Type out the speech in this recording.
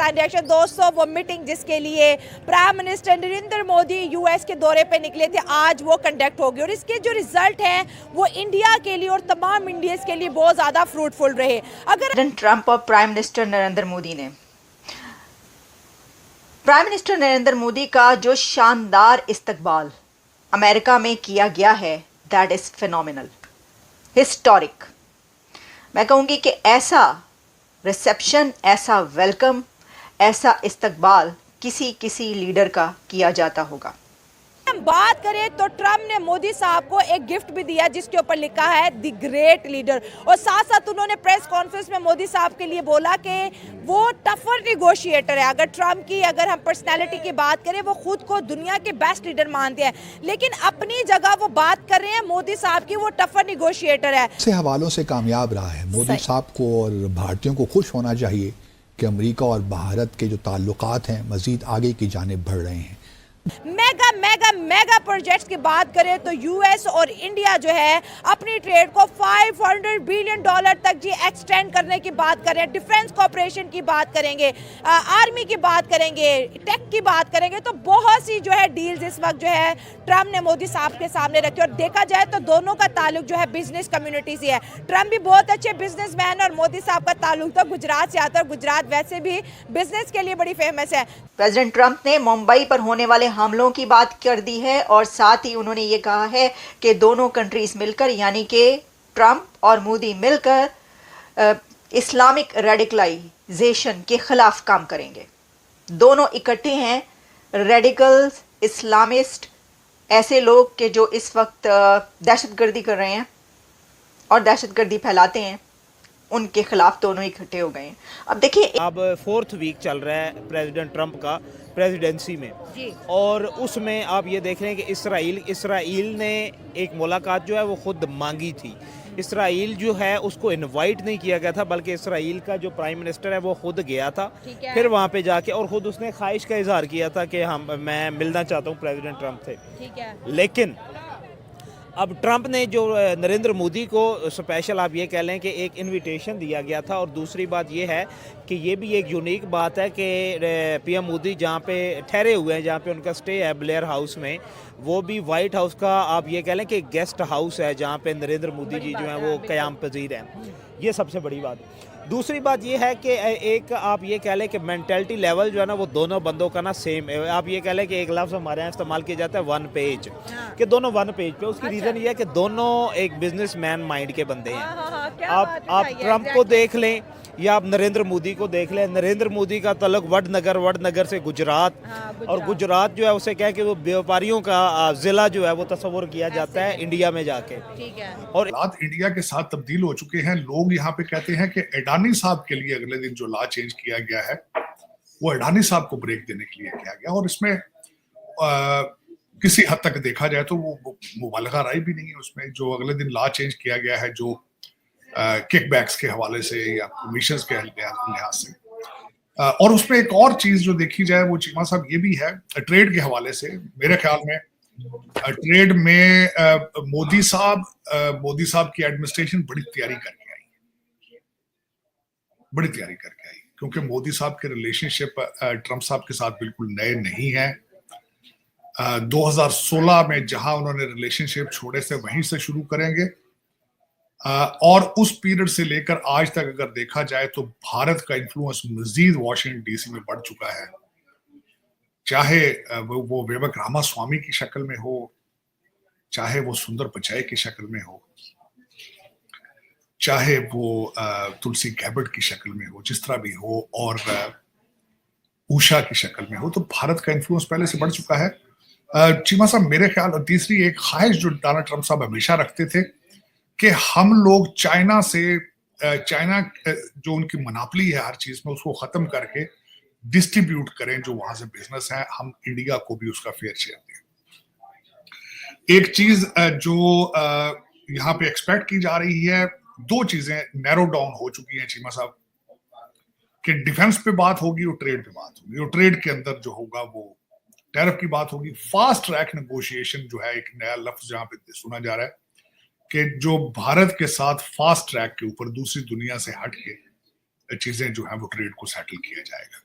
Pakistan reaction. दोस्तों, वो meeting जिसके लिए prime minister Narendra Modi US के दौरे पे निकले थे, आज वो कंडक्ट होगी और इसके जो रिजल्ट हैं वो इंडिया के लिए और तमाम इंडियंस के लिए बहुत ज़्यादा फ्रूटफुल रहे। अगर प्रेसिडेंट ट्रंप और प्राइम मिनिस्टर नरेंद्र मोदी का जो शानदार इस्तकबाल अमेरिका में किया गया है, दैट इज़ फिनोमिनल, हिस्टोरिक। मैं कहूँगी कि ऐसा रिसेप्शन, ऐसा वेलकम, ऐसा इस्तकबाल किसी लीडर का किया जाता होगा। हम बात करें तो ट्रम्प ने मोदी साहब को एक गिफ्ट भी दिया जिसके ऊपर लिखा है द ग्रेट लीडर, और साथ साथ उन्होंने प्रेस कॉन्फ्रेंस में मोदी साहब के लिए बोला कि वो टफर निगोशिएटर है। अगर हम पर्सनैलिटी की बात करें, वो खुद को दुनिया के बेस्ट लीडर मानते हैं, लेकिन अपनी जगह वो बात कर रहे हैं मोदी साहब की, वो टफर निगोशिएटर है। से हवालों से कामयाब रहा है। मोदी साहब को और भारतीयों को खुश होना चाहिए कि अमेरिका और भारत के जो ताल्लुकात हैं मजीद आगे की जानिब बढ़ रहे हैं। मेगा प्रोजेक्ट्स की बात करें तो यूएस और इंडिया जो है अपनी ट्रेड को $500 बिलियन तक जी एक्सटेंड करने की बात कर रहे हैं। डिफेंस कॉपरेशन की बात करेंगे, आर्मी की बात करेंगे, टेक की बात करेंगे, तो बहुत सी जो है डील्स इस वक्त जो है ट्रम्प ने मोदी साहब के सामने रखी। और देखा जाए तो दोनों का ताल्लुक जो है बिजनेस कम्युनिटी से है। ट्रम्प भी बहुत अच्छे बिजनेसमैन और मोदी साहब का ताल्लुक तो गुजरात से आता है, और गुजरात वैसे भी बिजनेस के लिए बड़ी फेमस है। प्रेसिडेंट ट्रंप ने मुंबई पर होने वाले हमलों की बात कर दी है और साथ ही उन्होंने ये कहा है कि दोनों कंट्रीज मिलकर, यानी कि ट्रंप और मोदी मिलकर इस्लामिक रेडिकलाइजेशन के खिलाफ काम करेंगे। दोनों इकट्ठे हैं, रेडिकल्स, इस्लामिस्ट, ऐसे लोग के जो इस वक्त दहशतगर्दी कर रहे हैं और दहशतगर्दी फैलाते हैं, उनके खिलाफ दोनों इकट्ठे हो गए हैं। अब देखिए, अब 4th वीक चल रहा है प्रेसिडेंट ट्रंप का प्रेसिडेंसी में जी। और उसमें आप ये देख रहे हैं कि इसराइल ने एक मुलाकात जो है वो खुद मांगी थी। इसराइल जो है उसको इनवाइट नहीं किया गया था, बल्कि इसराइल का जो प्राइम मिनिस्टर है वो खुद गया था, फिर वहाँ पे जाके और ख़ुद उसने ख्वाहिश का इजहार किया था कि मैं मिलना चाहता हूँ प्रेसिडेंट ट्रंप से। ठीक है। लेकिन अब ट्रंप ने जो नरेंद्र मोदी को स्पेशल आप ये कह लें कि एक इनविटेशन दिया गया था। और दूसरी बात ये है कि ये भी एक यूनिक बात है कि पीएम मोदी जहाँ पे ठहरे हुए हैं, जहाँ पे उनका स्टे है ब्लेयर हाउस में, वो भी वाइट हाउस का आप ये कह लें कि गेस्ट हाउस है जहाँ पे नरेंद्र मोदी जी जो हैं वो क़याम पजीर हैं। ये सबसे बड़ी बात है। दूसरी बात ये है कि एक आप ये कह लें कि मेंटालिटी लेवल जो है ना वो दोनों बंदों का ना सेम है। आप ये कह लें कि एक लफ्ज़ हमारे यहाँ इस्तेमाल किया जाता है वन पेज, कि दोनों वन पेज पे। उसकी रीज़न ये है कि दोनों एक बिजनेसमैन माइंड के बंदे हैं। आप ट्रंप को देख लें या आप नरेंद्र मोदी को देख लें। नरेंद्र मोदी का तल्लुक वडनगर से गुजरात, और गुजरात जो है उसे कह के वो व्यापारियों का ज़िला जो है वो तस्वुर किया जाता है इंडिया में जाके। ठीक है। और हालात इंडिया के साथ तब्दील हो चुके हैं। लोग यहाँ पे कहते हैं कि अडानी साहब के लिए अगले दिन जो लॉ चेंज किया गया है वो अडानी साहब को ब्रेक देने के लिए किया गया, और इसमें किसी हद तक देखा जाए तो वो मुबालगा राय भी नहीं है उसमें। जो अगले दिन लॉ चेंज किया गया है, जो किकबैक्स के हवाले से या कमीशंस के लिहाज से, और उसमें एक और चीज जो देखी जाए वो चीमा साहब ये भी है, ट्रेड के हवाले से मेरे ख्याल में ट्रेड में मोदी साहब की एडमिनिस्ट्रेशन बड़ी तैयारी करके आई, क्योंकि मोदी साहब के रिलेशनशिप ट्रंप साहब के साथ बिल्कुल नए नहीं है। 2016 में जहां उन्होंने रिलेशनशिप छोड़े से वहीं से शुरू करेंगे, और उस पीरियड से लेकर आज तक अगर देखा जाए तो भारत का इन्फ्लुएंस मजीद वॉशिंगटन डीसी में बढ़ चुका है। चाहे वो विवेक रामास्वामी की शक्ल में हो, चाहे वो सुंदर पिचाई की शक्ल में हो, चाहे वो तुलसी गैबर्ट की शक्ल में हो, जिस तरह भी हो, और उषा की शक्ल में हो, तो भारत का इन्फ्लुएंस पहले से बढ़ चुका है। चीमा साहब, मेरे ख्याल, और तीसरी एक ख्वाहिश जो डोनाल्ड ट्रंप साहब हमेशा रखते थे कि हम लोग चाइना जो उनकी मोनोपोली है हर चीज में, उसको खत्म करके डिस्ट्रीब्यूट करें जो वहां से बिजनेस है, हम इंडिया को भी उसका फेयर शेयर दें। एक चीज जो यहाँ पे एक्सपेक्ट की जा रही है, दो चीजें नैरो डाउन हो चुकी हैं चीमा साहब, कि डिफेंस पे बात होगी और ट्रेड पे बात होगी, और ट्रेड के अंदर जो होगा वो टैरिफ की बात होगी। फास्ट ट्रैक नेगोशिएशन जो है, एक नया लफ्ज जहां पे सुना जा रहा है कि जो भारत के साथ फास्ट ट्रैक के ऊपर दूसरी दुनिया से हट के चीजें जो है वो ट्रेड को सेटल किया जाएगा।